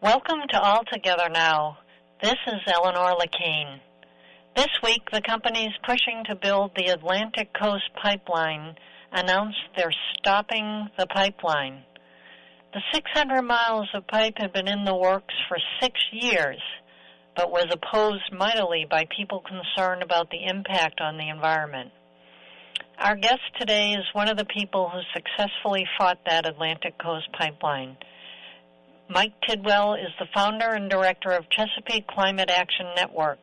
Welcome to All Together Now. This is Eleanor LeCain. This week, the companies pushing to build the Atlantic Coast Pipeline announced they're stopping the pipeline. The 600 miles of pipe had been in the works for 6 years, but was opposed mightily by people concerned about the impact on the environment. Our guest today is one of the people who successfully fought that Atlantic Coast Pipeline. Mike Tidwell is the founder and director of Chesapeake Climate Action Network,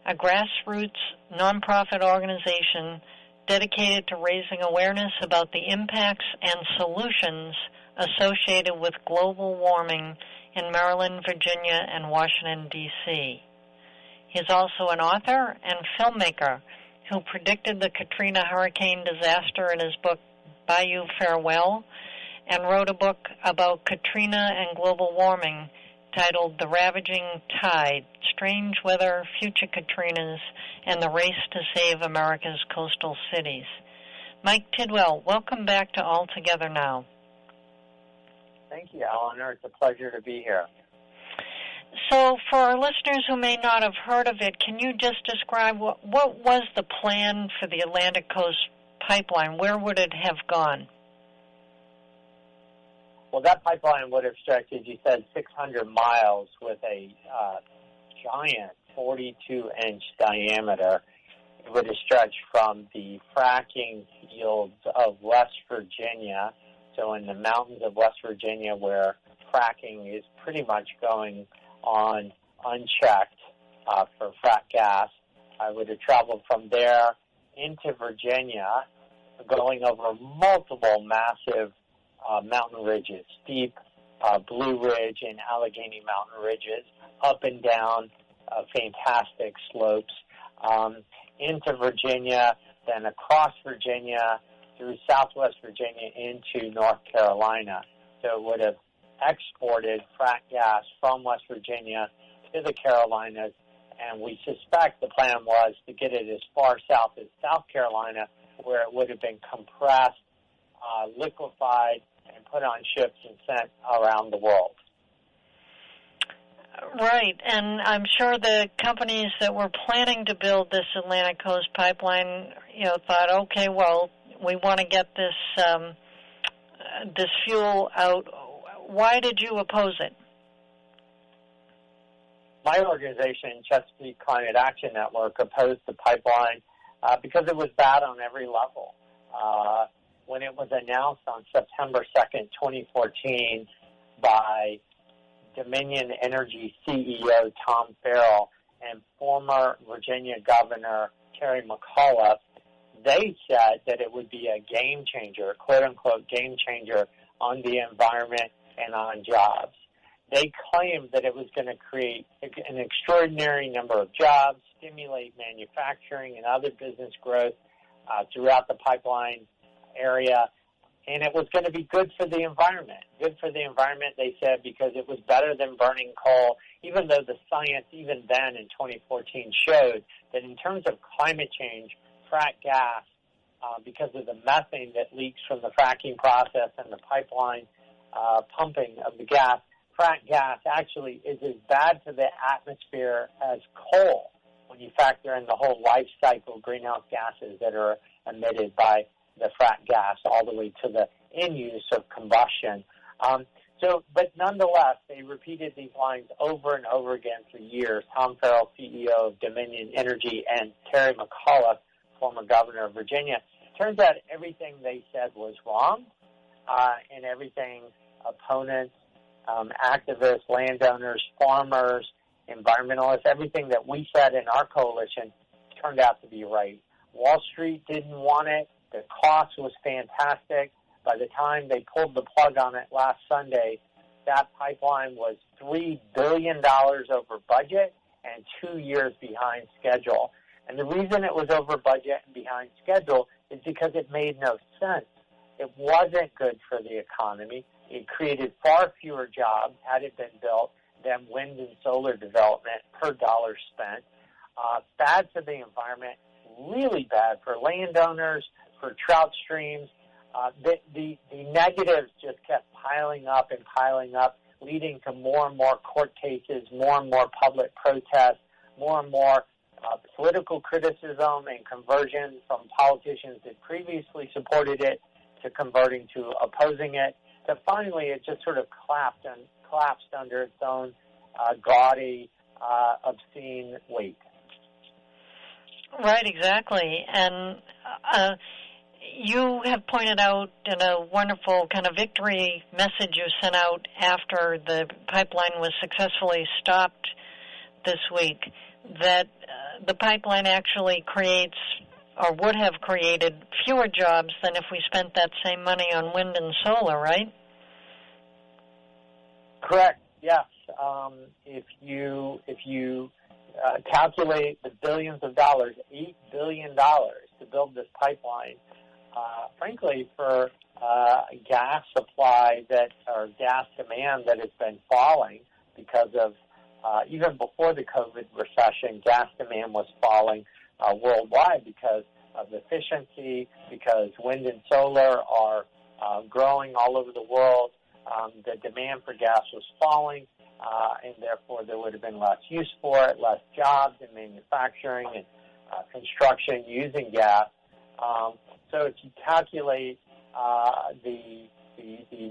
a grassroots nonprofit organization dedicated to raising awareness about the impacts and solutions associated with global warming in Maryland, Virginia, and Washington, D.C. He's also an author and filmmaker who predicted the Katrina hurricane disaster in his book, Bayou Farewell, and wrote a book about Katrina and global warming titled The Ravaging Tide, Strange Weather, Future Katrinas, and the Race to Save America's Coastal Cities. Mike Tidwell, welcome back to All Together Now. Thank you, Eleanor. It's a pleasure to be here. So for our listeners who may not have heard of it, can you just describe what was the plan for the Atlantic Coast Pipeline? Where would it have gone? Well, that pipeline would have stretched, as you said, 600 miles with a giant 42-inch diameter. It would have stretched from the fracking fields of West Virginia, so in the mountains of West Virginia where fracking is pretty much going on unchecked for frack gas. I would have traveled from there into Virginia, going over multiple massive mountain ridges, steep Blue Ridge and Allegheny Mountain ridges, up and down fantastic slopes, into Virginia, then across Virginia, through southwest Virginia into North Carolina. So it would have exported frack gas from West Virginia to the Carolinas, and we suspect the plan was to get it as far south as South Carolina, where it would have been compressed, liquefied, and put on ships and sent around the world. Right, and I'm sure the companies that were planning to build this Atlantic Coast Pipeline, thought, okay, well, we want to get this fuel out. Why did you oppose it? My organization, Chesapeake Climate Action Network, opposed the pipeline because it was bad on every level. When it was announced on September 2nd, 2014 by Dominion Energy CEO Tom Farrell and former Virginia Governor Terry McAuliffe, they said that it would be a game changer, quote-unquote game changer, on the environment and on jobs. They claimed that it was going to create an extraordinary number of jobs, stimulate manufacturing and other business growth throughout the pipeline area, and it was going to be good for the environment. Good for the environment, they said, because it was better than burning coal, even though the science even then in 2014 showed that in terms of climate change, frack gas, because of the methane that leaks from the fracking process and the pipeline pumping of the gas, frack gas actually is as bad for the atmosphere as coal when you factor in the whole life cycle greenhouse gases that are emitted by the frack gas all the way to the end use of combustion. But nonetheless, they repeated these lines over and over again for years. Tom Farrell, CEO of Dominion Energy, and Terry McAuliffe, former governor of Virginia. Turns out everything they said was wrong, and everything opponents, activists, landowners, farmers, environmentalists, everything that we said in our coalition turned out to be right. Wall Street didn't want it. The cost was fantastic. By the time they pulled the plug on it last Sunday, that pipeline was $3 billion over budget and 2 years behind schedule. And the reason it was over budget and behind schedule is because it made no sense. It wasn't good for the economy. It created far fewer jobs had it been built than wind and solar development per dollar spent. Bad for the environment, really bad for landowners, for trout streams. The negatives just kept piling up and piling up. leading to more and more court cases, more and more public protests, more and more political criticism and conversion from politicians that previously supported it to converting to opposing it. So finally, it just sort of collapsed under its own gaudy, obscene weight. Right, exactly. And you have pointed out in a wonderful kind of victory message you sent out after the pipeline was successfully stopped this week that the pipeline actually creates or would have created fewer jobs than if we spent that same money on wind and solar, right? Correct. Yes. If you calculate the billions of dollars, $8 billion to build this pipeline, frankly, for gas supply or gas demand that has been falling because of even before the COVID recession, gas demand was falling worldwide because of efficiency, because wind and solar are growing all over the world. The demand for gas was falling, and therefore there would have been less use for it, less jobs in manufacturing and construction using gas. So if you calculate the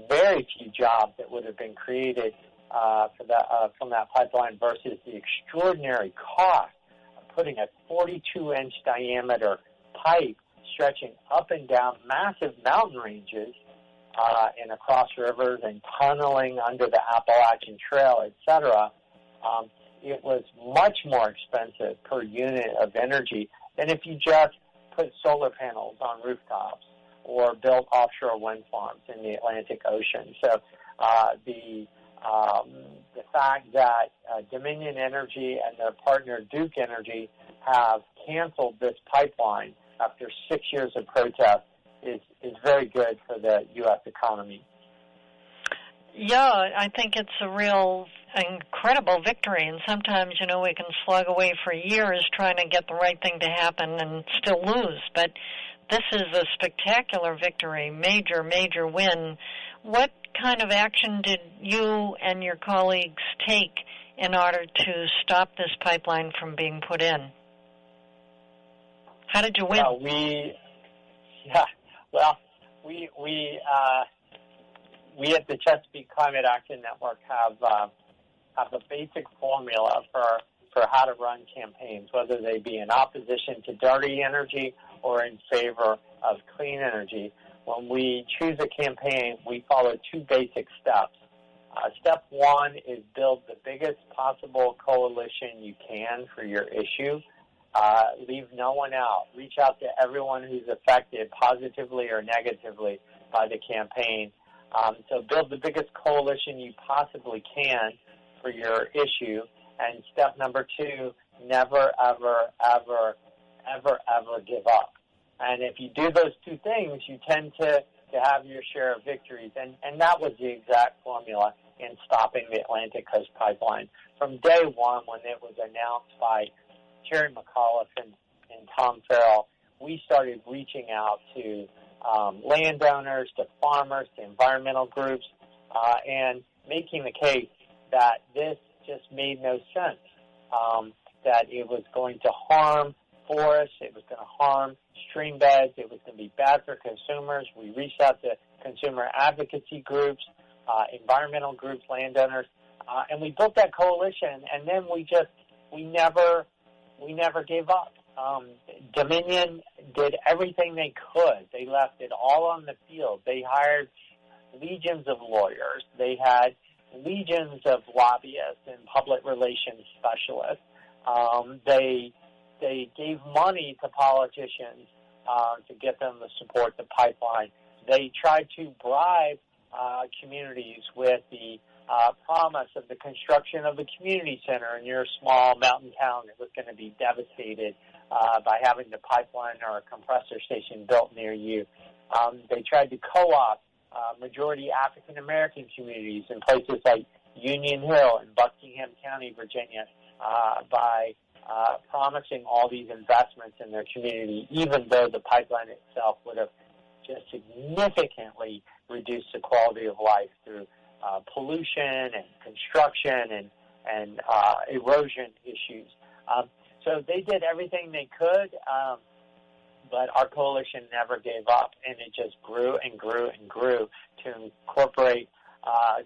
very few jobs that would have been created from that pipeline versus the extraordinary cost of putting a 42-inch diameter pipe stretching up and down massive mountain ranges and across rivers and tunneling under the Appalachian Trail, etc., it was much more expensive per unit of energy than if you just put solar panels on rooftops or built offshore wind farms in the Atlantic Ocean. So the fact that Dominion Energy and their partner Duke Energy have canceled this pipeline after 6 years of protest is very good for the U.S. economy. Yeah, I think it's a real incredible victory, and sometimes, we can slug away for years trying to get the right thing to happen and still lose, but this is a spectacular victory, major, major win. What kind of action did you and your colleagues take in order to stop this pipeline from being put in? How did you win? We at the Chesapeake Climate Action Network have a basic formula for how to run campaigns, whether they be in opposition to dirty energy or in favor of clean energy. When we choose a campaign, we follow two basic steps. Step one is build the biggest possible coalition you can for your issue. Leave no one out. Reach out to everyone who's affected positively or negatively by the campaign. So build the biggest coalition you possibly can for your issue. And step number two, never, ever, ever, ever, ever give up. And if you do those two things, you tend to have your share of victories. And that was the exact formula in stopping the Atlantic Coast Pipeline. From day one, when it was announced by Terry McAuliffe and Tom Farrell, we started reaching out to landowners, to farmers, to environmental groups, and making the case that this just made no sense, that it was going to harm forests, it was going to harm stream beds, it was going to be bad for consumers. We reached out to consumer advocacy groups, environmental groups, landowners, and we built that coalition, and then we never gave up. Dominion did everything they could. They left it all on the field. They hired legions of lawyers. They had legions of lobbyists and public relations specialists. They gave money to politicians to get them to support the pipeline. They tried to bribe communities with the promise of the construction of a community center in your small mountain town that was going to be devastated by having the pipeline or a compressor station built near you. They tried to co-opt majority African American communities in places like Union Hill and Buckingham County, Virginia, by promising all these investments in their community, even though the pipeline itself would have just significantly reduced the quality of life through pollution and construction and erosion issues. So they did everything they could, but our coalition never gave up, and it just grew and grew and grew to incorporate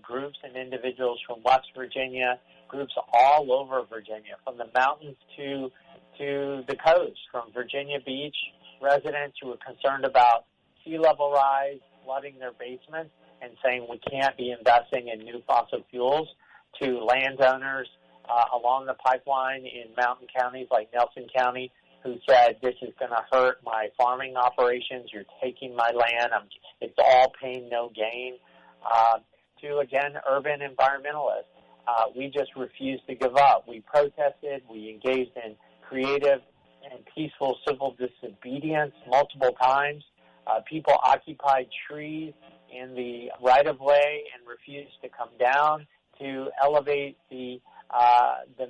groups and individuals from West Virginia, groups all over Virginia, from the mountains to the coast, from Virginia Beach residents who were concerned about sea level rise, flooding their basements, and saying we can't be investing in new fossil fuels, to landowners along the pipeline in mountain counties like Nelson County who said, this is going to hurt my farming operations, you're taking my land, it's all pain, no gain, to, again, urban environmentalists. We just refused to give up. We protested, we engaged in creative and peaceful civil disobedience multiple times. People occupied trees in the right-of-way and refused to come down to elevate the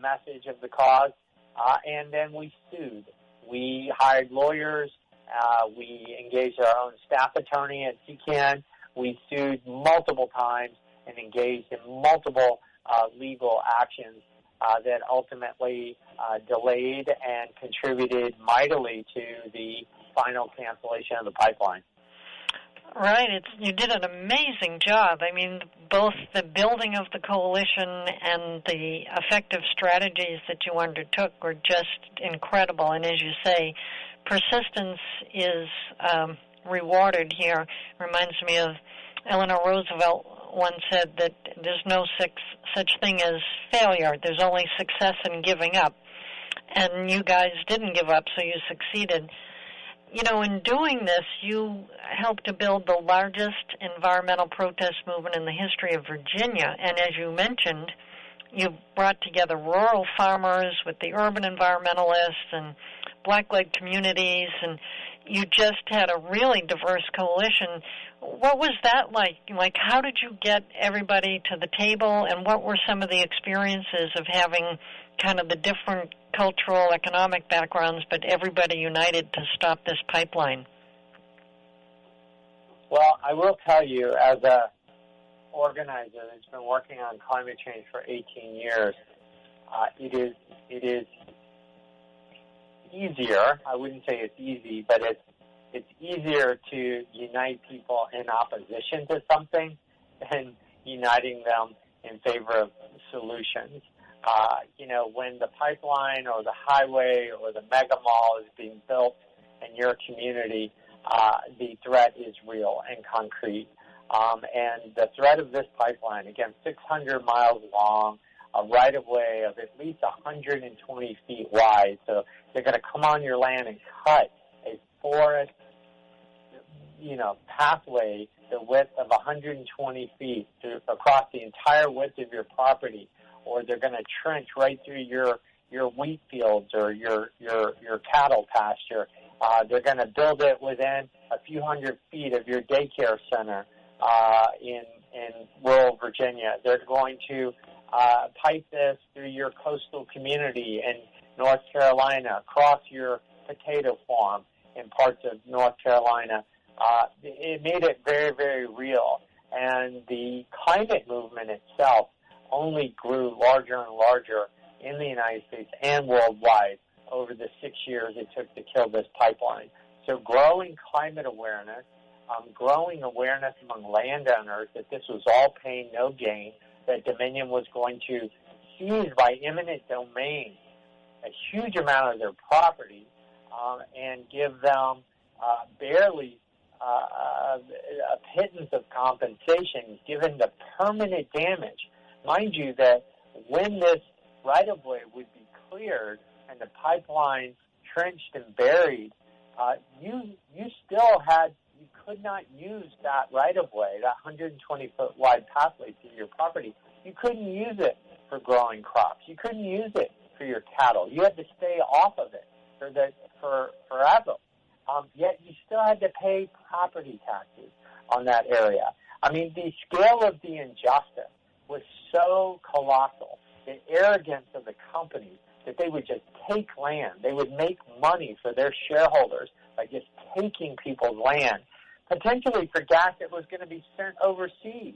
message of the cause, and then we sued. We hired lawyers. We engaged our own staff attorney at CCAN. We sued multiple times and engaged in multiple legal actions that ultimately delayed and contributed mightily to the final cancellation of the pipeline. Right. You did an amazing job. I mean, both the building of the coalition and the effective strategies that you undertook were just incredible. And as you say, persistence is rewarded here. Reminds me of Eleanor Roosevelt once said that there's no such thing as failure. There's only success in giving up. And you guys didn't give up, so you succeeded. You know, in doing this, you helped to build the largest environmental protest movement in the history of Virginia. And as you mentioned, you brought together rural farmers with the urban environmentalists and black-led communities, and you just had a really diverse coalition. What was that like? Like, how did you get everybody to the table, and what were some of the experiences of having kind of the different cultural, economic backgrounds, but everybody united to stop this pipeline? Well, I will tell you, as a organizer that's been working on climate change for 18 years, it is easier. I wouldn't say it's easy, but it's easier to unite people in opposition to something than uniting them in favor of solutions. You know, when the pipeline or the highway or the mega mall is being built in your community, the threat is real and concrete. And the threat of this pipeline, again, 600 miles long, a right-of-way of at least 120 feet wide. So they're going to come on your land and cut a forest, pathway the width of 120 feet across the entire width of your property, or they're going to trench right through your wheat fields or your cattle pasture. They're going to build it within a few hundred feet of your daycare center in rural Virginia. They're going to pipe this through your coastal community in North Carolina, across your potato farm in parts of North Carolina. It made it very, very real. And the climate movement itself only grew larger and larger in the United States and worldwide over the 6 years it took to kill this pipeline. So growing climate awareness, growing awareness among landowners that this was all pain, no gain, that Dominion was going to seize by eminent domain a huge amount of their property and give them barely a pittance of compensation given the permanent damage. Mind you that when this right-of-way would be cleared and the pipeline trenched and buried, you could not use that right-of-way, that 120-foot wide pathway through your property. You couldn't use it for growing crops. You couldn't use it for your cattle. You had to stay off of it for forever. Yet you still had to pay property taxes on that area. I mean, the scale of the injustice was so colossal, the arrogance of the companies that they would just take land. They would make money for their shareholders by just taking people's land, potentially for gas that was going to be sent overseas.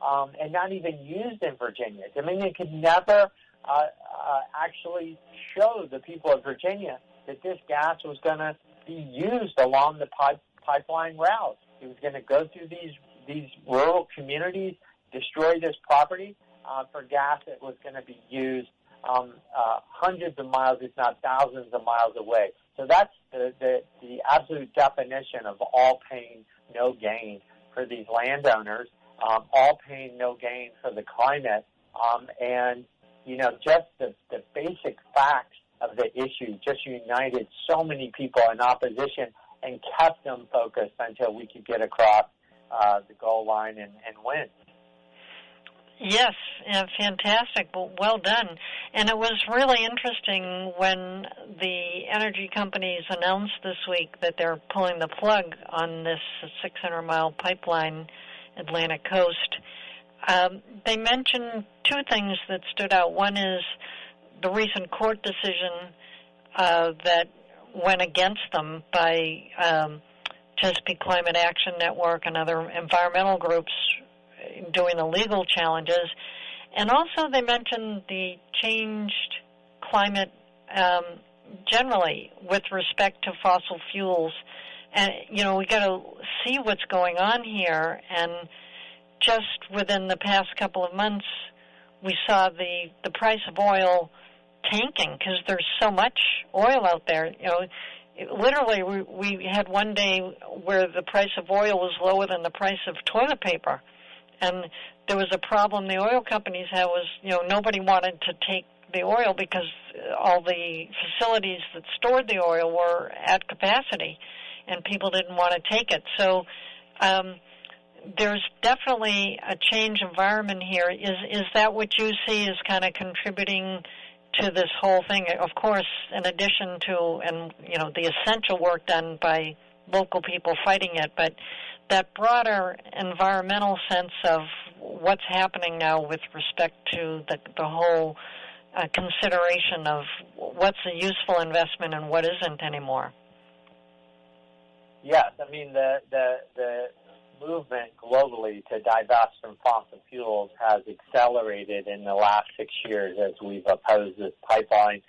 and not even used in Virginia. Dominion could never actually show the people of Virginia that this gas was going to be used along the pipeline route. It was going to go through these rural communities, destroy this property for gas that was going to be used hundreds of miles, if not thousands of miles away. So that's the absolute definition of all pain, no gain for these landowners, all pain, no gain for the climate, and just the basic facts of the issue just united so many people in opposition and kept them focused until we could get across the goal line and win. Yes, fantastic. Well done. And it was really interesting when the energy companies announced this week that they're pulling the plug on this 600-mile pipeline, Atlantic Coast. They mentioned two things that stood out. One is the recent court decision that went against them by Chesapeake Climate Action Network and other environmental groups doing the legal challenges. And also they mentioned the changed climate generally with respect to fossil fuels. And, we got to see what's going on here. And just within the past couple of months, we saw the price of oil tanking because there's so much oil out there. Literally, we had one day where the price of oil was lower than the price of toilet paper. And there was a problem the oil companies had was, nobody wanted to take the oil because all the facilities that stored the oil were at capacity, and people didn't want to take it. So there's definitely a change environment here. Is that what you see as kind of contributing to this whole thing? Of course, in addition to, the essential work done by local people fighting it, but that broader environmental sense of what's happening now with respect to the whole consideration of what's a useful investment and what isn't anymore. Yes, the movement globally to divest from fossil fuels has accelerated in the last 6 years as we've opposed this pipeline.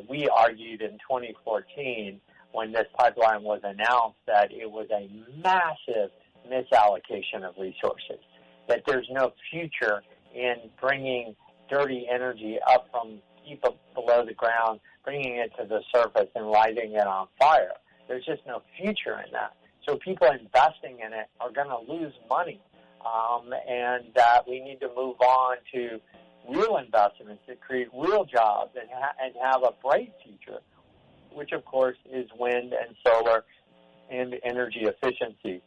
We argued in 2014 when this pipeline was announced that it was a massive misallocation of resources, that there's no future in bringing dirty energy up from deep below the ground, bringing it to the surface and lighting it on fire. There's just no future in that. So people investing in it are going to lose money, and that we need to move on to real investments that create real jobs and have a bright future, which, of course, is wind and solar and energy efficiency.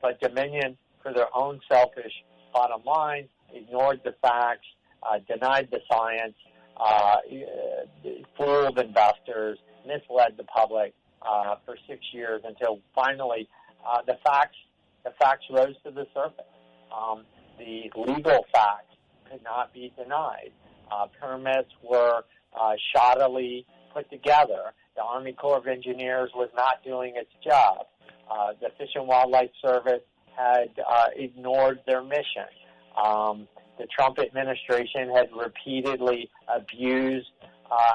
But Dominion, for their own selfish bottom line, ignored the facts, denied the science, fooled investors, misled the public for 6 years until finally the facts rose to the surface. The legal facts could not be denied. Permits were shoddily put together. The Army Corps of Engineers was not doing its job. The Fish and Wildlife Service had ignored their mission. The Trump administration had repeatedly abused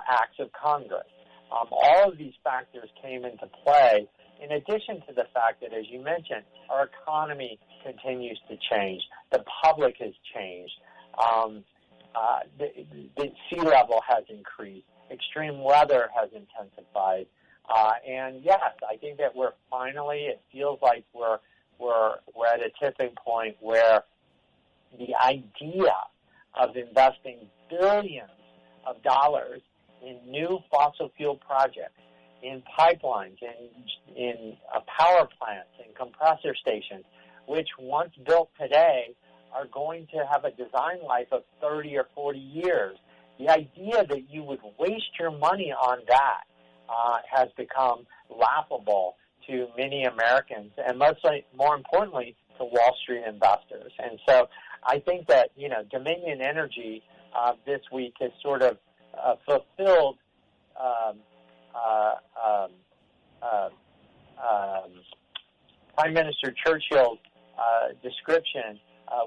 acts of Congress. All of these factors came into play, in addition to the fact that, as you mentioned, our economy continues to change. The public has changed. The sea level has increased. Extreme weather has intensified. And yes, I think that we're finally, it feels like we're at a tipping point where the idea of investing billions of dollars in new fossil fuel projects, in pipelines, in power plants, in compressor stations, which once built today are going to have a design life of 30 or 40 years. The idea that you would waste your money on that has become laughable to many Americans, and more importantly, to Wall Street investors. And so I think that, Dominion Energy this week has sort of fulfilled Prime Minister Churchill's description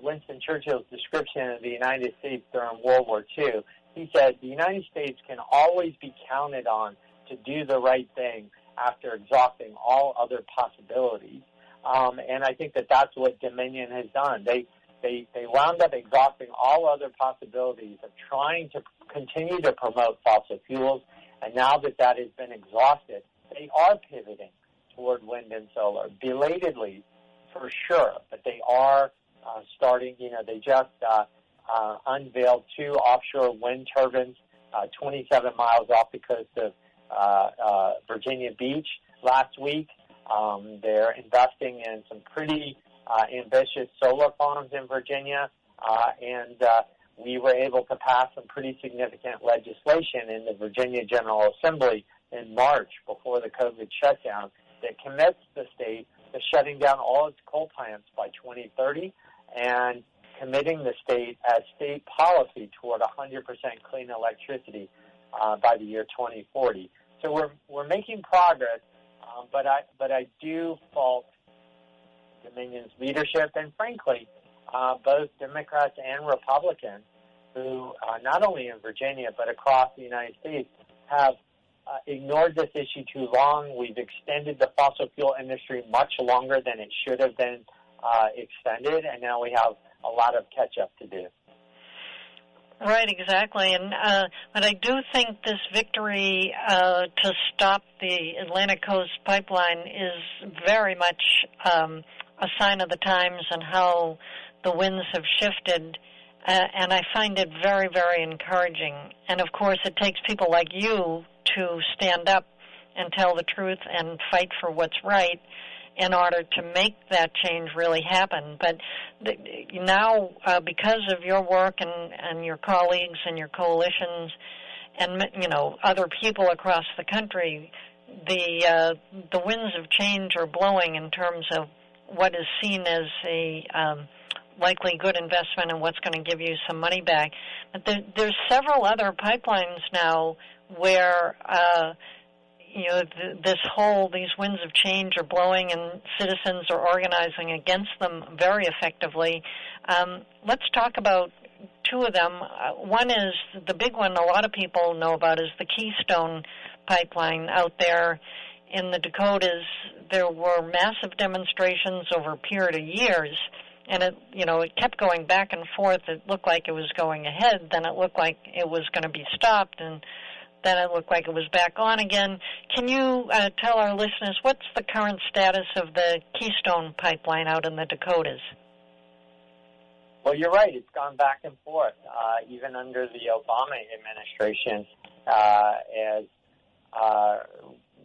Winston Churchill's description of the United States during World War II. He said, the United States can always be counted on to do the right thing after exhausting all other possibilities. And I think that that's what Dominion has done. They wound up exhausting all other possibilities of trying to continue to promote fossil fuels, and now that that has been exhausted, they are pivoting toward wind and solar, belatedly for sure, but they are starting. They just unveiled 2 offshore wind turbines 27 miles off the coast of Virginia Beach last week. They're investing in some pretty ambitious solar farms in Virginia, and we were able to pass some pretty significant legislation in the Virginia General Assembly in March before the COVID shutdown that commits the state to shutting down all its coal plants by 2030 and committing the state as state policy toward 100% clean electricity by the year 2040. So we're making progress, but I do fault Dominion's leadership and, frankly, both Democrats and Republicans who, not only in Virginia but across the United States, have ignored this issue too long. We've extended the fossil fuel industry much longer than it should have been extended, and now we have a lot of catch-up to do. Right, exactly. And but I do think this victory to stop the Atlantic Coast Pipeline is very much a sign of the times and how the winds have shifted, and I find it very, very encouraging. And, of course, it takes people like you to stand up and tell the truth and fight for what's right in order to make that change really happen. But now, because of your work and your colleagues and your coalitions and, other people across the country, the winds of change are blowing in terms of what is seen as a likely good investment and what's going to give you some money back. But there's several other pipelines now where these winds of change are blowing and citizens are organizing against them very effectively. Let's talk about 2 of them. One is the big one a lot of people know about is the Keystone Pipeline out there in the Dakotas. There were massive demonstrations over a period of years, and it kept going back and forth. It looked like it was going ahead, then it looked like it was going to be stopped, and then it looked like it was back on again. Can you tell our listeners what's the current status of the Keystone Pipeline out in the Dakotas? Well, you're right. It's gone back and forth, even under the Obama administration, as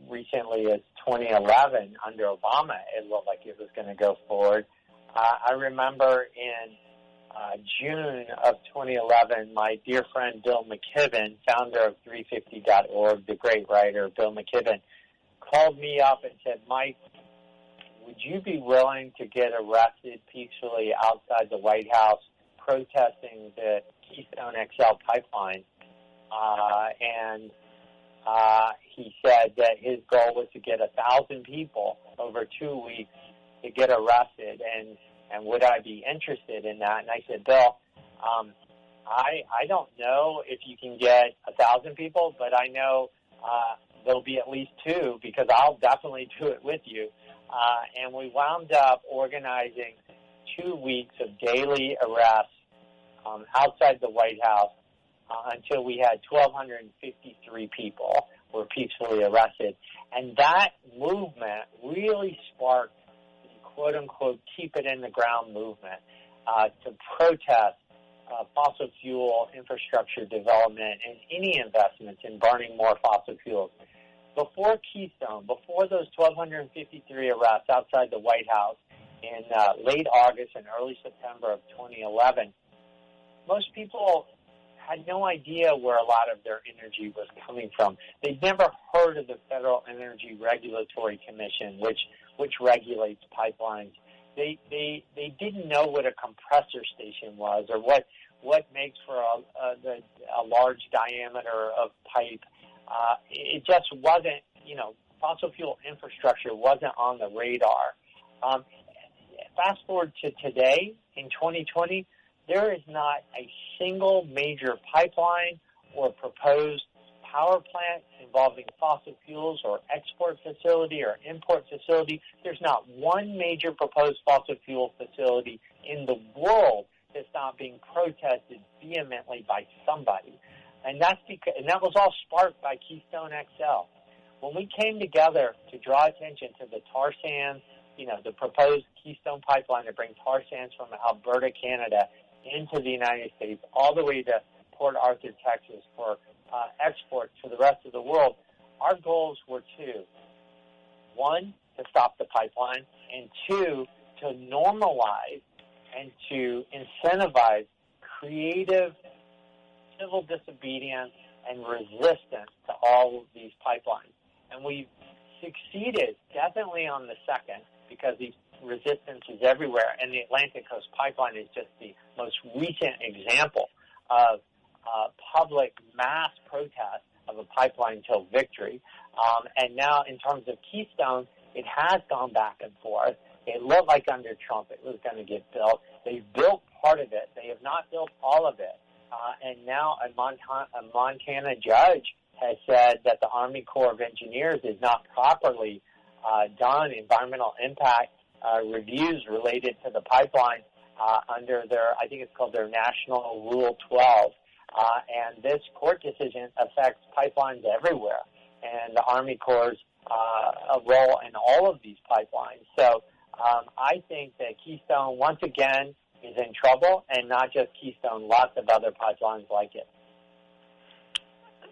recently as 2011, under Obama, it looked like it was going to go forward. I remember in June of 2011, my dear friend Bill McKibben, founder of 350.org, the great writer Bill McKibben, called me up and said, Mike, would you be willing to get arrested peacefully outside the White House protesting the Keystone XL pipeline? And he said that his goal was to get 1,000 people over 2 weeks to get arrested, and would I be interested in that? And I said, Bill, I don't know if you can get 1,000 people, but I know there'll be at least 2 because I'll definitely do it with you. And we wound up organizing 2 weeks of daily arrests outside the White House until we had 1,253 people were peacefully arrested. And that movement really sparked the quote-unquote keep it in the ground movement to protest fossil fuel infrastructure development and any investments in burning more fossil fuels. Before Keystone, before those 1,253 arrests outside the White House in late August and early September of 2011, most people had no idea where a lot of their energy was coming from. They'd never heard of the Federal Energy Regulatory Commission, which regulates pipelines. They didn't know what a compressor station was or what makes for a large diameter of pipe. It just wasn't, fossil fuel infrastructure wasn't on the radar. fast forward to today, in 2020, there is not a single major pipeline or proposed power plant involving fossil fuels or export facility or import facility. There's not one major proposed fossil fuel facility in the world that's not being protested vehemently by somebody. And that was all sparked by Keystone XL. When we came together to draw attention to the tar sands, the proposed Keystone pipeline to bring tar sands from Alberta, Canada, into the United States, all the way to Port Arthur, Texas, for export to the rest of the world, our goals were two. One, to stop the pipeline, and two, to normalize and to incentivize creative civil disobedience and resistance to all of these pipelines. And we've succeeded definitely on the second, because the resistance is everywhere, and the Atlantic Coast Pipeline is just the most recent example of public mass protest of a pipeline till victory. And now in terms of Keystone, it has gone back and forth. It looked like under Trump it was going to get built. They've built part of it. They have not built all of it. And now a Montana judge has said that the Army Corps of Engineers is not properly done environmental impact reviews related to the pipeline under their, I think it's called their National Rule 12. And this court decision affects pipelines everywhere, and the Army Corps' role in all of these pipelines. So I think that Keystone, once again, is in trouble, and not just Keystone, lots of other pipelines like it.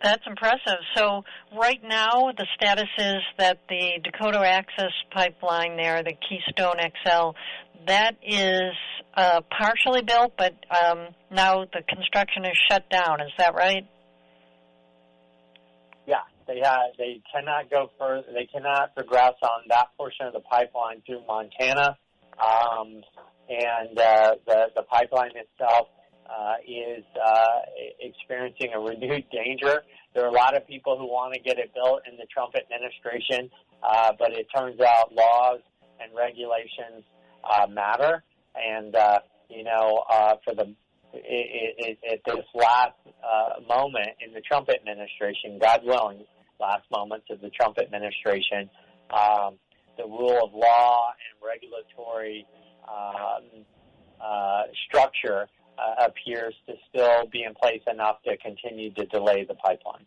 That's impressive. So right now the status is that the Dakota Access Pipeline there, the Keystone XL, that is partially built, but now the construction is shut down. Is that right? Yeah, they cannot go further. They cannot progress on that portion of the pipeline through Montana, and the pipeline itself is experiencing a renewed danger. There are a lot of people who want to get it built in the Trump administration, but it turns out laws and regulations matter. And for at this last moment in the Trump administration, God willing, last moments of the Trump administration, the rule of law and regulatory structure appears to still be in place enough to continue to delay the pipeline.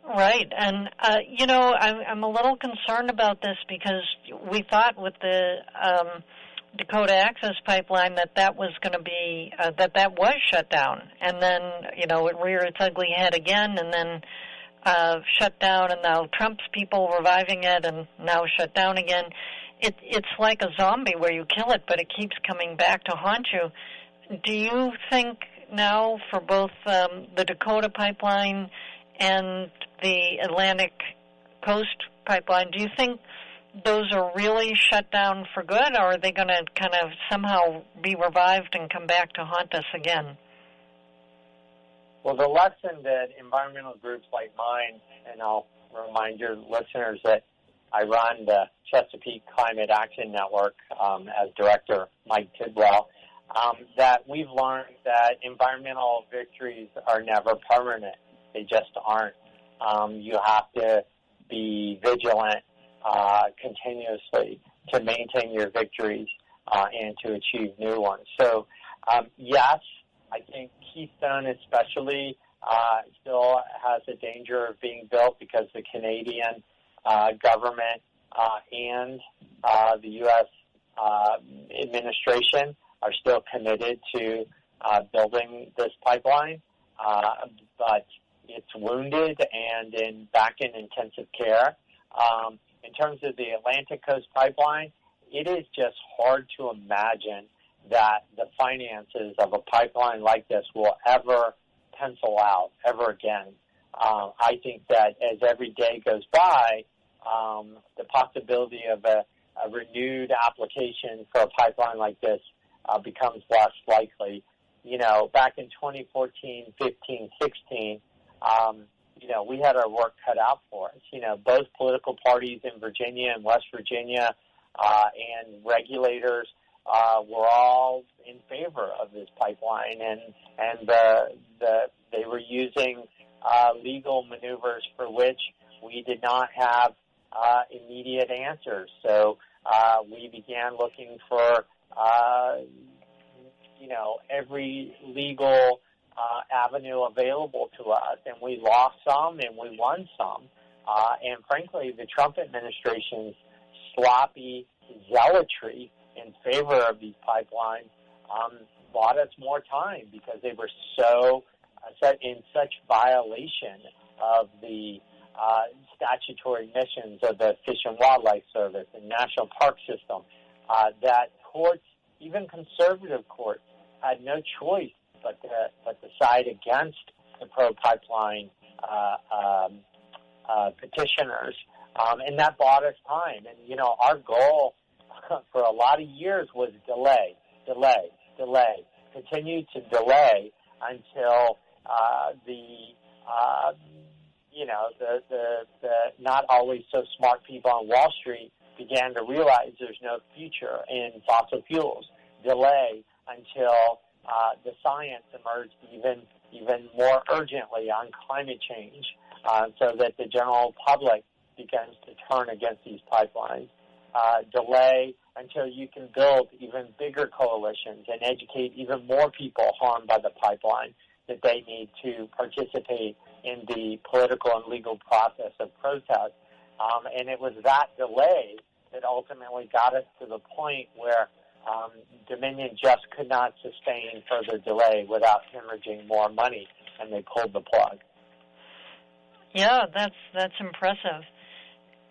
Right, and I'm a little concerned about this because we thought with the Dakota Access Pipeline that was going to be that was shut down, and then it reared its ugly head again, and then shut down, and now Trump's people reviving it, and now shut down again. It's like a zombie where you kill it, but it keeps coming back to haunt you. Do you think now for both the Dakota Pipeline and the Atlantic Coast Pipeline, do you think those are really shut down for good, or are they going to kind of somehow be revived and come back to haunt us again? Well, the lesson that environmental groups like mine, and I'll remind your listeners that I run the Chesapeake Climate Action Network as director, Mike Tidwell, that we've learned that environmental victories are never permanent. They just aren't. You have to be vigilant continuously to maintain your victories and to achieve new ones. So, yes, I think Keystone especially still has a danger of being built because the Canadian government and the U.S. Administration are still committed to building this pipeline, but it's wounded and back in intensive care. In terms of the Atlantic Coast Pipeline, it is just hard to imagine that the finances of a pipeline like this will ever pencil out ever again. I think that as every day goes by, the possibility of a renewed application for a pipeline like this becomes less likely. Back in 2014, 15, 16, we had our work cut out for us. Both political parties in Virginia and West Virginia and regulators were all in favor of this pipeline, and they were using legal maneuvers for which we did not have immediate answers. So we began looking for every legal avenue available to us, and we lost some and we won some. And frankly, the Trump administration's sloppy zealotry in favor of these pipelines bought us more time because they were so in such violation of the statutory missions of the Fish and Wildlife Service and National Park System that courts, even conservative courts, had no choice but to side against the pro-pipeline petitioners, and that bought us time. And our goal for a lot of years was delay, continue to delay until the not always so smart people on Wall Street began to realize there's no future in fossil fuels. Delay until the science emerged even more urgently on climate change, so that the general public begins to turn against these pipelines. Delay until you can build even bigger coalitions and educate even more people harmed by the pipeline that they need to participate in the political and legal process of protest. And it was that delay that ultimately got us to the point where Dominion just could not sustain further delay without hemorrhaging more money, and they pulled the plug. Yeah, that's impressive.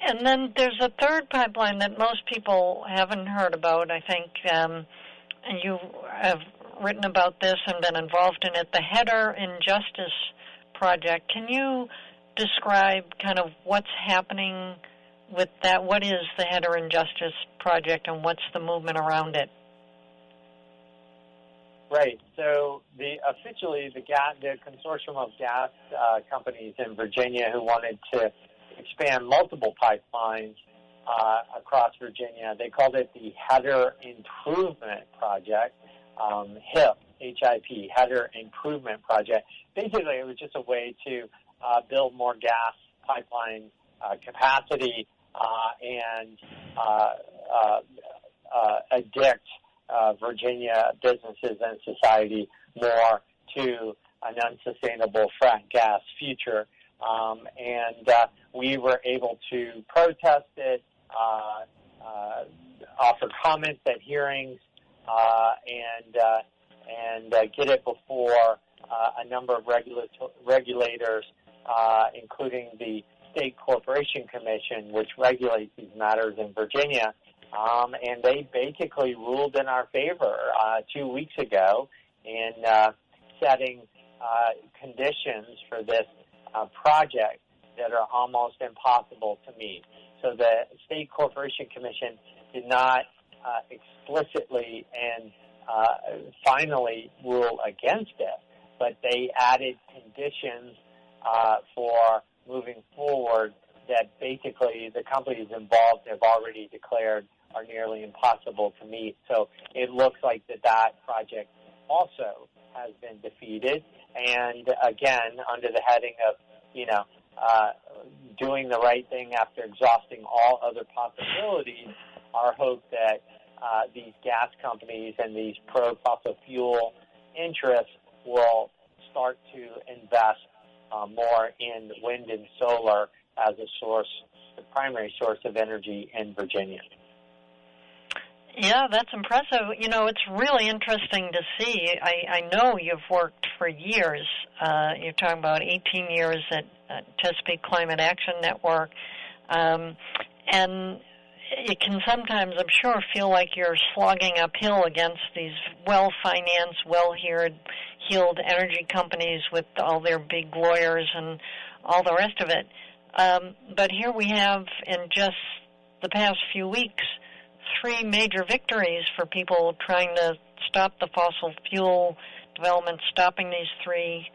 And then there's a third pipeline that most people haven't heard about, I think, and you have written about this and been involved in it, the Header Injustice Project. Can you describe kind of what's happening with that? What is the Header Injustice Project, and what's the movement around it? Right. So officially the consortium of gas companies in Virginia who wanted to expand multiple pipelines across Virginia, they called it the Header Improvement Project, HIP, H-I-P, Header Improvement Project. Basically, it was just a way to build more gas pipeline capacity and addict Virginia businesses and society more to an unsustainable frack gas future. And we were able to protest it, offer comments at hearings, and get it before a number of regulators, including the State Corporation Commission, which regulates these matters in Virginia. And they basically ruled in our favor 2 weeks ago in setting conditions for this project that are almost impossible to meet. So the State Corporation Commission did not explicitly and finally rule against it, but they added conditions for moving forward that basically the companies involved have already declared are nearly impossible to meet. So it looks like that project also has been defeated. And again, under the heading of, doing the right thing after exhausting all other possibilities, our hope that these gas companies and these pro-fossil fuel interests will start to invest more in wind and solar as the primary source of energy in Virginia. Yeah, that's impressive. It's really interesting to see. I know you've worked for years. You're talking about 18 years at Chesapeake Climate Action Network. And it can sometimes, I'm sure, feel like you're slogging uphill against these well-financed, well-heeled energy companies with all their big lawyers and all the rest of it. But here we have, in just the past few weeks, 3 major victories for people trying to stop the fossil fuel development, stopping these 3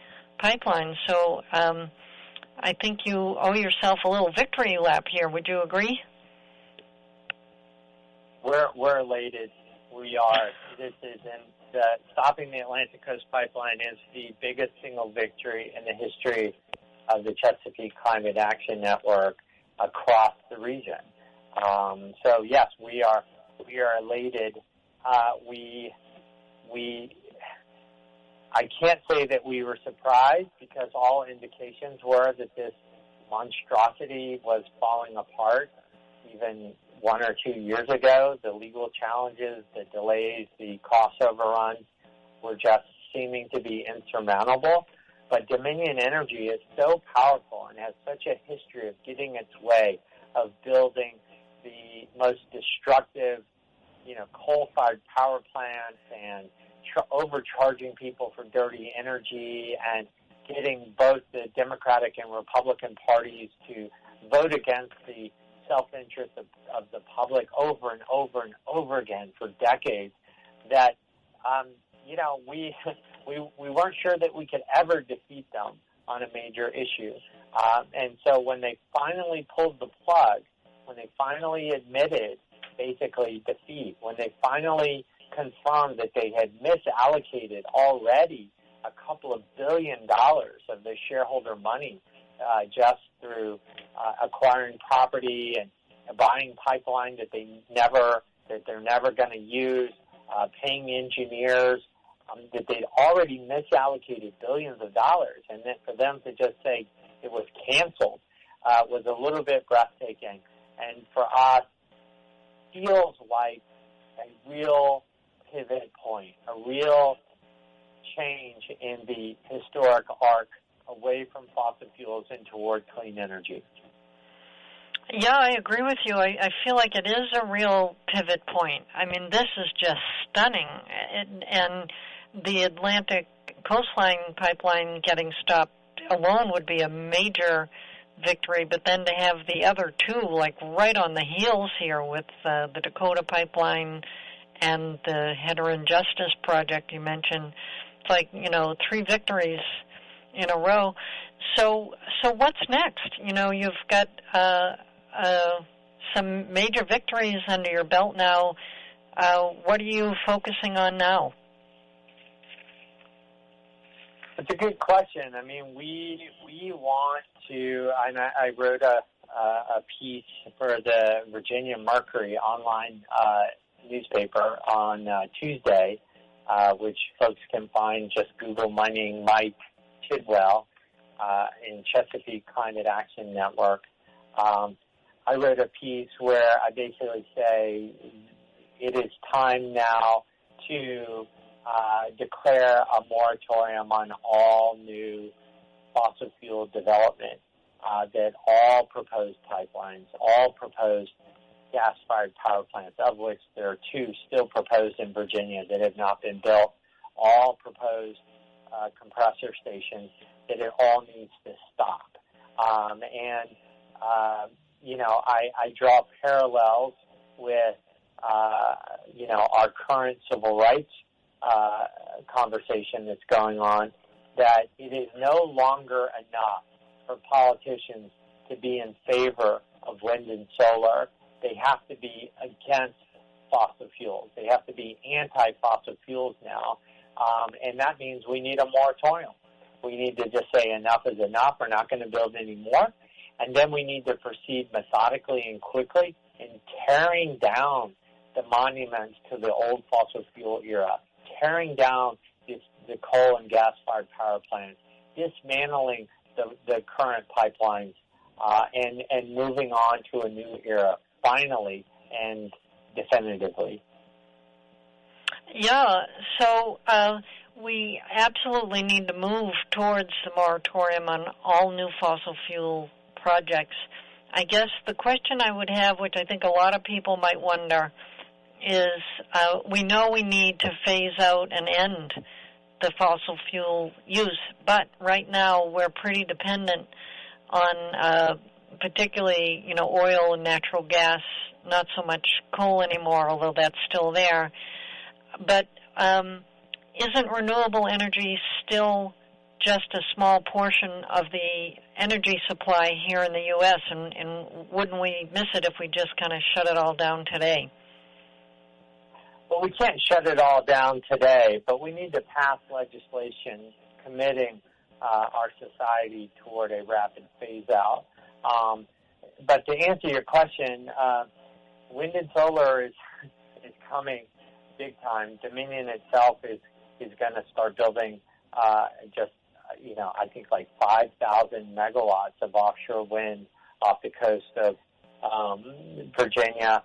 pipelines. So I think you owe yourself a little victory lap here. Would you agree? We're elated stopping the Atlantic Coast Pipeline is the biggest single victory in the history of the Chesapeake Climate Action Network across the region. So yes, we are elated. I can't say that we were surprised, because all indications were that this monstrosity was falling apart even 1 or 2 years ago. The legal challenges, the delays, the cost overruns were just seeming to be insurmountable. But Dominion Energy is so powerful and has such a history of getting its way, of building the most destructive, coal-fired power plants and overcharging people for dirty energy, and getting both the Democratic and Republican parties to vote against the self-interest of the public over and over and over again for decades, that we weren't sure that we could ever defeat them on a major issue. And so when they finally pulled the plug, when they finally admitted basically defeat, when they finally confirmed that they had misallocated already a couple of $1 billion of the shareholder money just through acquiring property and buying pipeline that they're never going to use, paying engineers, that they'd already misallocated billions of dollars, and then for them to just say it was canceled was a little bit breathtaking, and for us feels like a real pivot point, a real change in the historic arc away from fossil fuels and toward clean energy. Yeah, I agree with you. I feel like it is a real pivot point. I mean, this is just stunning. And the Atlantic Coastline Pipeline getting stopped alone would be a major victory, but then to have the other two, like right on the heels here with the Dakota Pipeline and the Hedron Justice Project you mentioned, it's like, 3 victories in a row. So what's next? You've got some major victories under your belt now. What are you focusing on now? It's a good question. I mean, we want to, and I wrote a piece for the Virginia Mercury online newspaper on Tuesday, which folks can find. Just Google my name, Mike Tidwell, in Chesapeake Climate Action Network. I wrote a piece where I basically say it is time now to declare a moratorium on all new fossil fuel development, that all proposed pipelines, all proposed gas-fired power plants, of which there are 2 still proposed in Virginia that have not been built, all proposed compressor stations, that it all needs to stop. I draw parallels with, our current civil rights conversation that's going on, that it is no longer enough for politicians to be in favor of wind and solar. They have to be against fossil fuels. They have to be anti-fossil fuels now, and that means we need a moratorium. We need to just say enough is enough. We're not going to build any more. And then we need to proceed methodically and quickly in tearing down the monuments to the old fossil fuel era, tearing down the coal and gas-fired power plants, dismantling the current pipelines, and moving on to a new era, finally and definitively. Yeah, so we absolutely need to move towards the moratorium on all new fossil fuel projects. I guess the question I would have, which I think a lot of people might wonder, is we know we need to phase out and end the fossil fuel use, but right now we're pretty dependent on particularly, oil and natural gas, not so much coal anymore, although that's still there. But isn't renewable energy still just a small portion of the energy supply here in the U.S., and wouldn't we miss it if we just kind of shut it all down today? Well, we can't shut it all down today, but we need to pass legislation committing our society toward a rapid phase-out. But to answer your question, wind and solar is coming big time. Dominion itself is going to start building I think like 5,000 megawatts of offshore wind off the coast of Virginia.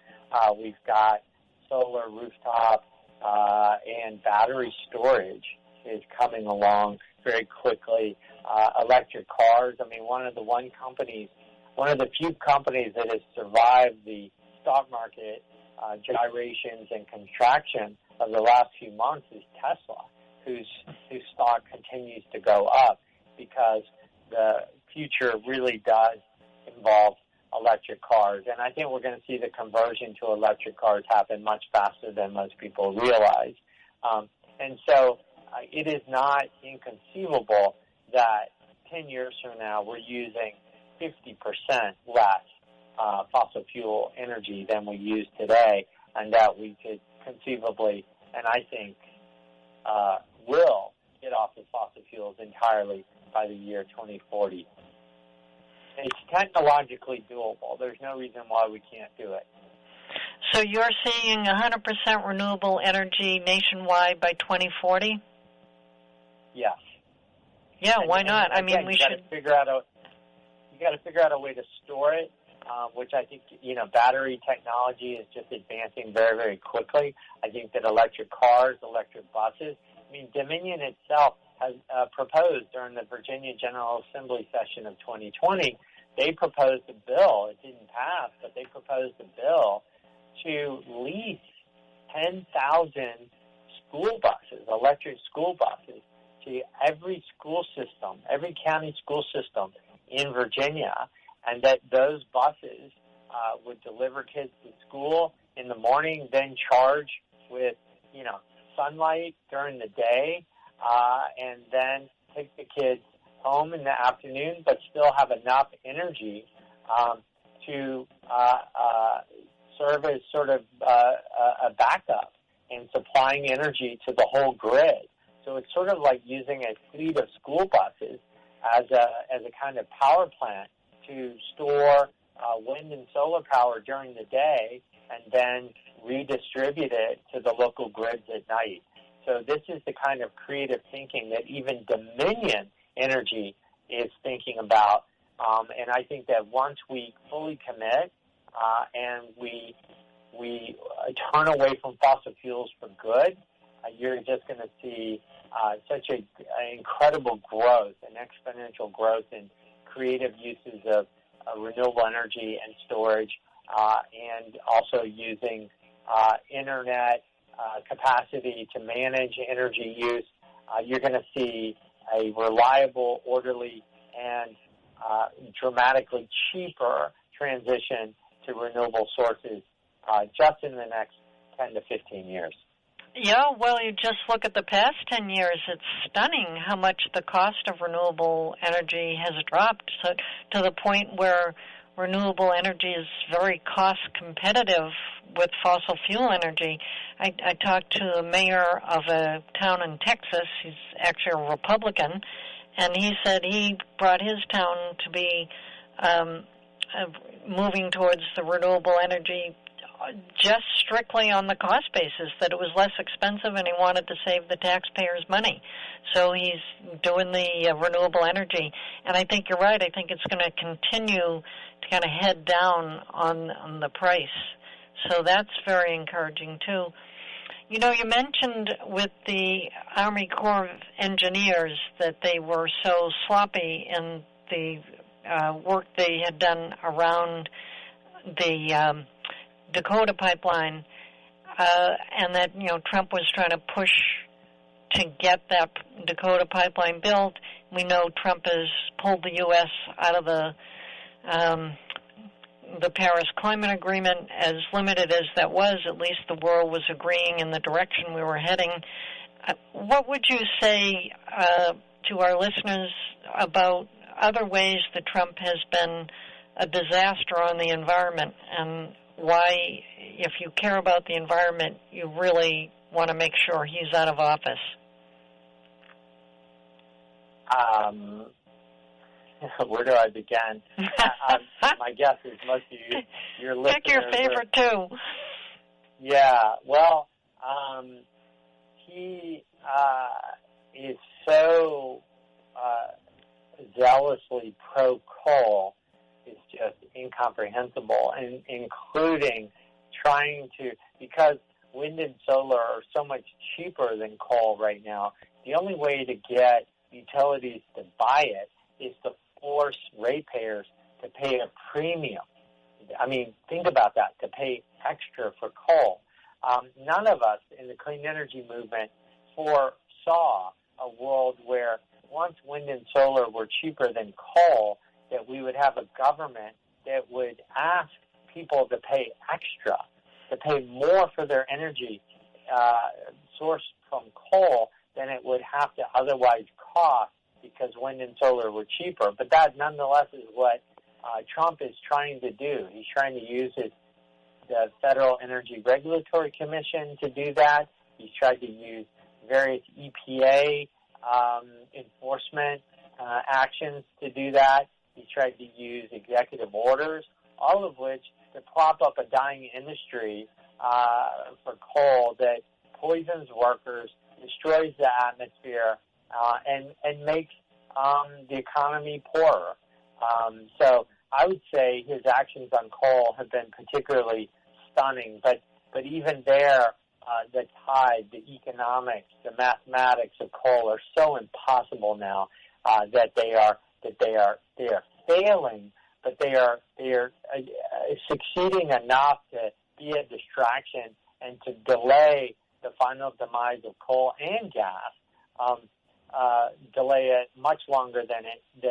We've got solar rooftop and battery storage is coming along very quickly. Electric cars. I mean, one of the few companies that has survived the stock market gyrations and contraction of the last few months is Tesla, whose stock continues to go up because the future really does involve electric cars. And I think we're going to see the conversion to electric cars happen much faster than most people realize. And so it is not inconceivable that 10 years from now we're using 50% less fossil fuel energy than we use today, and that we could conceivably, and I think will, get off of fossil fuels entirely by the year 2040. It's technologically doable. There's no reason why we can't do it. So you're seeing 100% renewable energy nationwide by 2040? Yes. Yeah, why not? I mean, we should. You got to figure out a way to store it, which I think battery technology is just advancing very, very quickly. I think that electric cars, electric buses. I mean, Dominion itself has proposed during the Virginia General Assembly session of 2020. They proposed a bill. It didn't pass, but they proposed a bill to lease 10,000 school buses, electric school buses, to every school system, every county school system in Virginia, and that those buses would deliver kids to school in the morning, then charge with, sunlight during the day, and then take the kids home in the afternoon, but still have enough energy to serve as sort of a backup in supplying energy to the whole grid. So it's sort of like using a fleet of school buses as a kind of power plant to store wind and solar power during the day and then redistribute it to the local grids at night. So this is the kind of creative thinking that even Dominion Energy is thinking about. And I think that once we fully commit and we turn away from fossil fuels for good, you're just going to see such an incredible growth, an exponential growth in creative uses of renewable energy and storage, and also using internet capacity to manage energy use. You're going to see a reliable, orderly, and dramatically cheaper transition to renewable sources just in the next 10 to 15 years. Yeah, well, you just look at the past 10 years. It's stunning how much the cost of renewable energy has dropped to the point where renewable energy is very cost competitive with fossil fuel energy. I talked to the mayor of a town in Texas. He's actually a Republican, and he said he brought his town to be moving towards the renewable energy just strictly on the cost basis, that it was less expensive and he wanted to save the taxpayers money. So he's doing the renewable energy. And I think you're right. I think it's going to continue to kind of head down on the price. So that's very encouraging, too. You mentioned with the Army Corps of Engineers that they were so sloppy in the work they had done around the Dakota pipeline, and that, Trump was trying to push to get that Dakota pipeline built. We know Trump has pulled the U.S. out of the Paris Climate Agreement. As limited as that was, at least the world was agreeing in the direction we were heading. What would you say to our listeners about other ways that Trump has been a disaster on the environment, and why if you care about the environment, you really want to make sure he's out of office? Where do I begin? My guess is most of your listeners. Pick your favorite two. Yeah, well, he is so zealously pro-coal, it's just incomprehensible, and including trying to, because wind and solar are so much cheaper than coal right now, the only way to get utilities to buy it is to force ratepayers to pay a premium. I mean, think about that, to pay extra for coal. None of us in the clean energy movement foresaw a world where once wind and solar were cheaper than coal, that we would have a government that would ask people to pay extra, to pay more for their energy sourced from coal than it would have to otherwise cost because wind and solar were cheaper. But that nonetheless is what Trump is trying to do. He's trying to use the Federal Energy Regulatory Commission to do that. He's tried to use various EPA enforcement actions to do that. He's tried to use executive orders, all of which to prop up a dying industry for coal that poisons workers, destroys the atmosphere, and makes the economy poorer. So I would say his actions on coal have been particularly stunning, but even there, the tide, the economics, the mathematics of coal are so impossible now that they are failing, but they are succeeding enough to be a distraction and to delay the final demise of coal and gas, delay it much longer than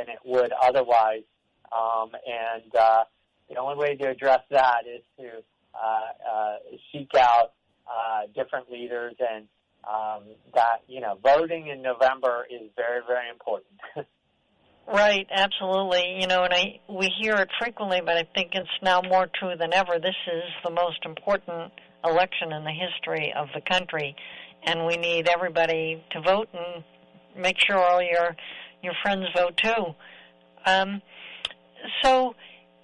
it would otherwise. And the only way to address that is to seek out different leaders, and that, voting in November is very, very important. Right, absolutely. And we hear it frequently, but I think it's now more true than ever. This is the most important election in the history of the country, and we need everybody to vote and make sure all your friends vote too. So,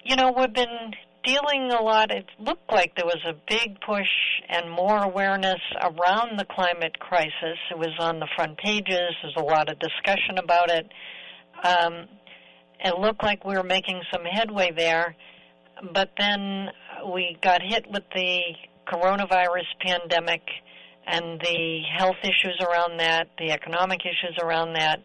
we've been dealing a lot. It looked like there was a big push and more awareness around the climate crisis. It was on the front pages. There's a lot of discussion about it. It looked like we were making some headway there, but then we got hit with the coronavirus pandemic and the health issues around that, the economic issues around that,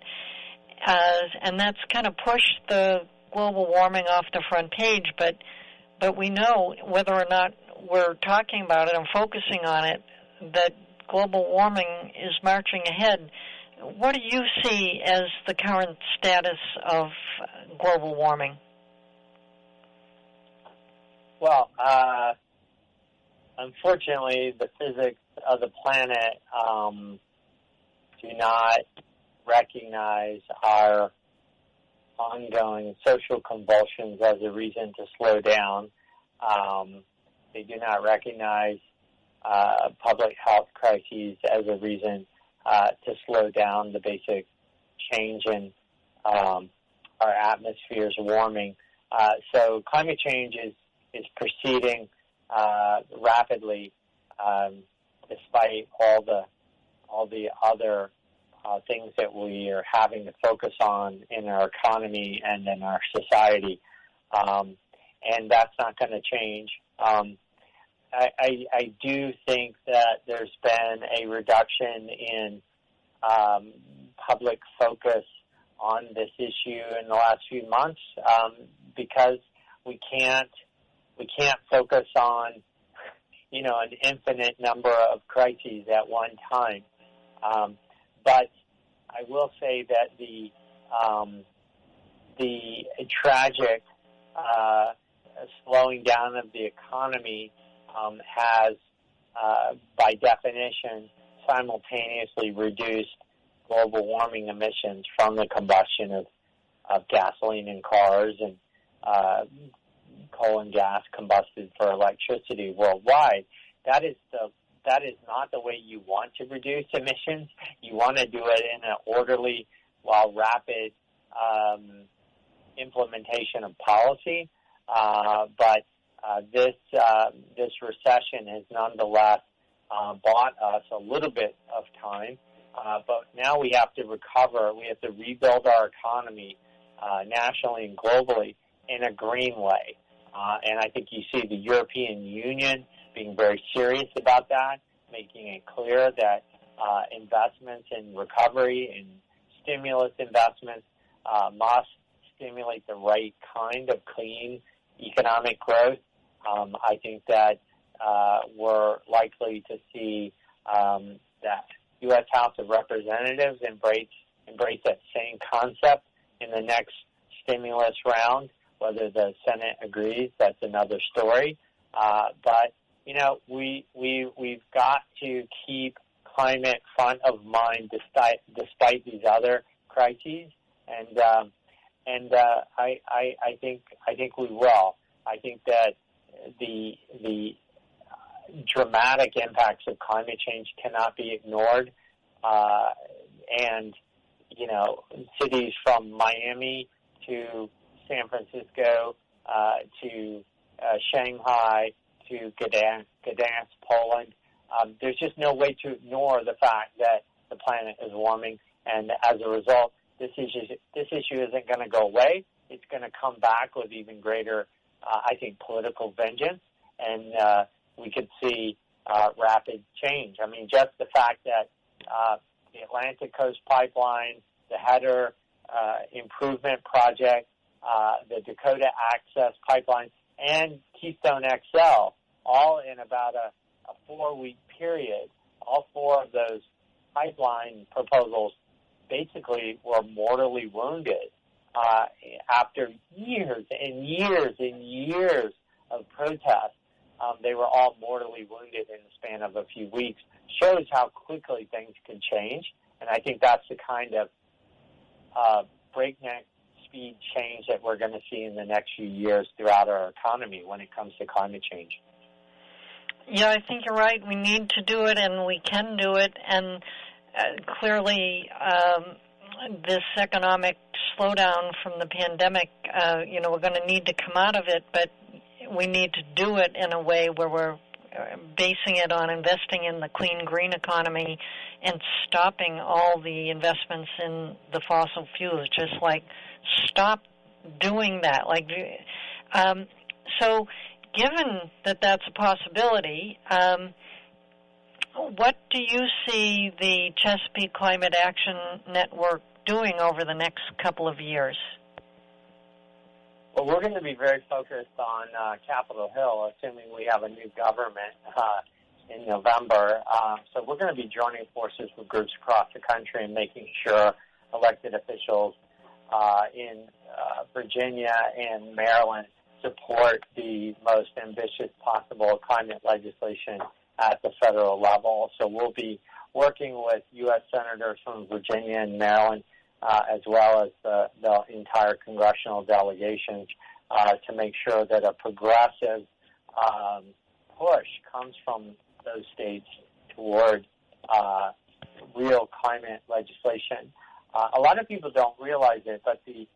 and that's kind of pushed the global warming off the front page, but we know, whether or not we're talking about it and focusing on it, that global warming is marching ahead. What do you see as the current status of global warming? Well, unfortunately, the physics of the planet do not recognize our ongoing social convulsions as a reason to slow down. They do not recognize public health crises as a reason to slow down the basic change in our atmosphere's warming. So climate change is proceeding rapidly, despite all the other things that we are having to focus on in our economy and in our society, and that's not going to change. I do think that there's been a reduction in public focus on this issue in the last few months because we can't focus on an infinite number of crises at one time. But I will say that the tragic slowing down of the economy has, by definition, simultaneously reduced global warming emissions from the combustion of gasoline in cars and coal and gas combusted for electricity worldwide. That is not the way you want to reduce emissions. You want to do it in an orderly while rapid implementation of policy. But this recession has nonetheless bought us a little bit of time. But now we have to recover. We have to rebuild our economy nationally and globally in a green way. And I think you see the European Union being very serious about that, making it clear that investments in recovery and stimulus investments must stimulate the right kind of clean economic growth. I think that we're likely to see that U.S. House of Representatives embrace that same concept in the next stimulus round. Whether the Senate agrees, that's another story. But you know, we've got to keep climate front of mind despite these other crises, and I think we will. I think that the dramatic impacts of climate change cannot be ignored, and you know, cities from Miami to San Francisco to Shanghai to Gdansk, Poland. There's just no way to ignore the fact that the planet is warming, and as a result, this issue isn't going to go away. It's going to come back with even greater, I think, political vengeance, and we could see rapid change. I mean, just the fact that the Atlantic Coast Pipeline, the Header Improvement Project, the Dakota Access Pipeline, and Keystone XL, all in about a 4-week period, all four of those pipeline proposals basically were mortally wounded after years and years and years of protest. They were all mortally wounded in the span of a few weeks. Shows how quickly things can change, and I think that's the kind of breakneck speed change that we're going to see in the next few years throughout our economy when it comes to climate change. Yeah, I think you're right. We need to do it, and we can do it. And clearly, this economic slowdown from the pandemic, we're going to need to come out of it, but we need to do it in a way where we're basing it on investing in the clean, green economy and stopping all the investments in the fossil fuels, just like stop doing that. So given that that's a possibility, what do you see the Chesapeake Climate Action Network doing over the next couple of years? Well, we're going to be very focused on Capitol Hill, assuming we have a new government in November. So we're going to be joining forces with groups across the country and making sure elected officials in Virginia and Maryland support the most ambitious possible climate legislation at the federal level. So we'll be working with U.S. senators from Virginia and Maryland, as well as the entire congressional delegations, to make sure that a progressive push comes from those states toward real climate legislation. A lot of people don't realize it, but the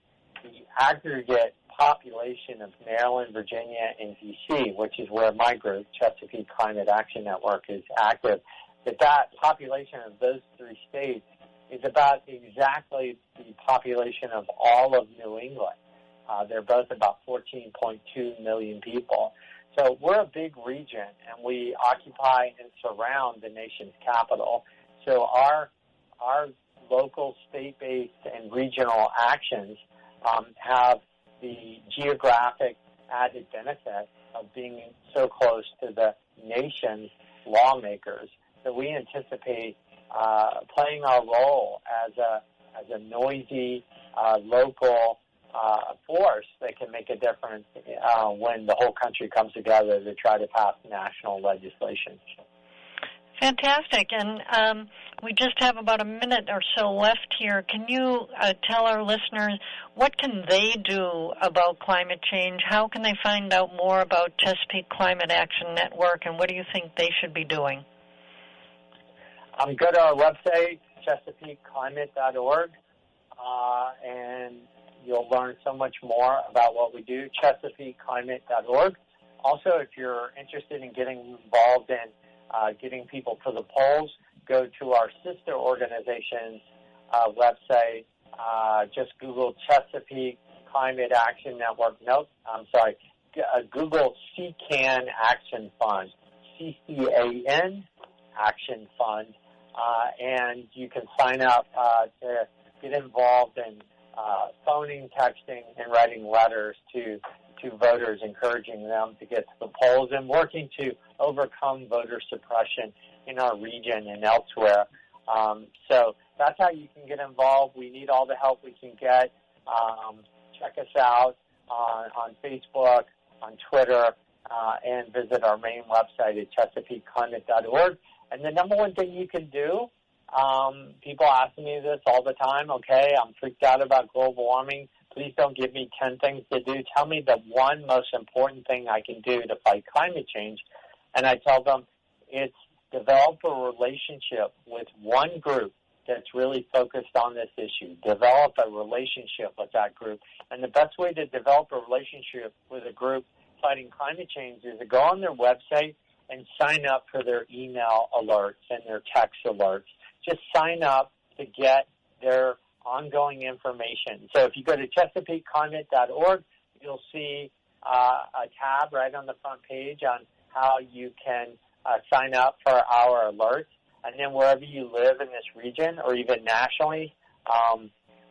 aggregate population of Maryland, Virginia, and D.C., which is where my group, Chesapeake Climate Action Network, is active, that population of those three states is about exactly the population of all of New England. They're both about 14.2 million people. So we're a big region, and we occupy and surround the nation's capital. So our local, state-based, and regional actions have the geographic added benefit of being so close to the nation's lawmakers. So we anticipate playing our role as a noisy local force that can make a difference when the whole country comes together to try to pass national legislation. Fantastic. And we just have about a minute or so left here. Can you tell our listeners what can they do about climate change? How can they find out more about Chesapeake Climate Action Network, and what do you think they should be doing? Go to our website, ChesapeakeClimate.org, and you'll learn so much more about what we do, ChesapeakeClimate.org. Also, if you're interested in getting involved in getting people to the polls, go to our sister organization's website. Just Google Chesapeake Climate Action Network. Google CCAN Action Fund, CCAN Action Fund, and you can sign up to get involved in phoning, texting, and writing letters to voters, encouraging them to get to the polls and working to overcome voter suppression in our region and elsewhere. So that's how you can get involved. We need all the help we can get. Check us out on Facebook, on Twitter, and visit our main website at ChesapeakeClimate.org. And the number one thing you can do, people ask me this all the time, okay, I'm freaked out about global warming. Please don't give me 10 things to do. Tell me the one most important thing I can do to fight climate change. And I tell them it's develop a relationship with one group that's really focused on this issue. Develop a relationship with that group. And the best way to develop a relationship with a group fighting climate change is to go on their website and sign up for their email alerts and their text alerts. Just sign up to get their ongoing information. So if you go to ChesapeakeClimate.org, you'll see a tab right on the front page on how you can sign up for our alerts. And then wherever you live in this region or even nationally,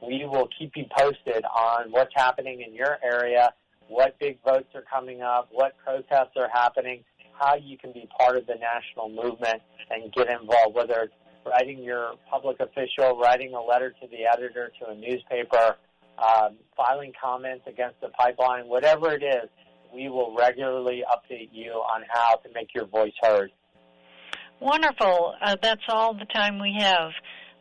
we will keep you posted on what's happening in your area, what big votes are coming up, what protests are happening, how you can be part of the national movement and get involved, whether it's writing your public official, writing a letter to the editor, to a newspaper, filing comments against the pipeline, whatever it is, we will regularly update you on how to make your voice heard. Wonderful. That's all the time we have.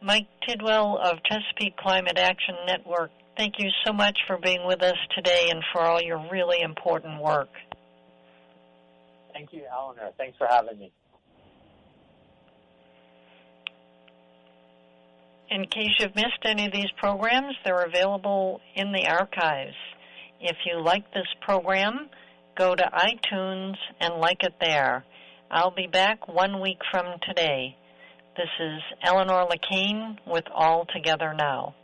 Mike Tidwell of Chesapeake Climate Action Network, thank you so much for being with us today and for all your really important work. Thank you, Eleanor. Thanks for having me. In case you've missed any of these programs, they're available in the archives. If you like this program, go to iTunes and like it there. I'll be back 1 week from today. This is Eleanor LeCain with All Together Now.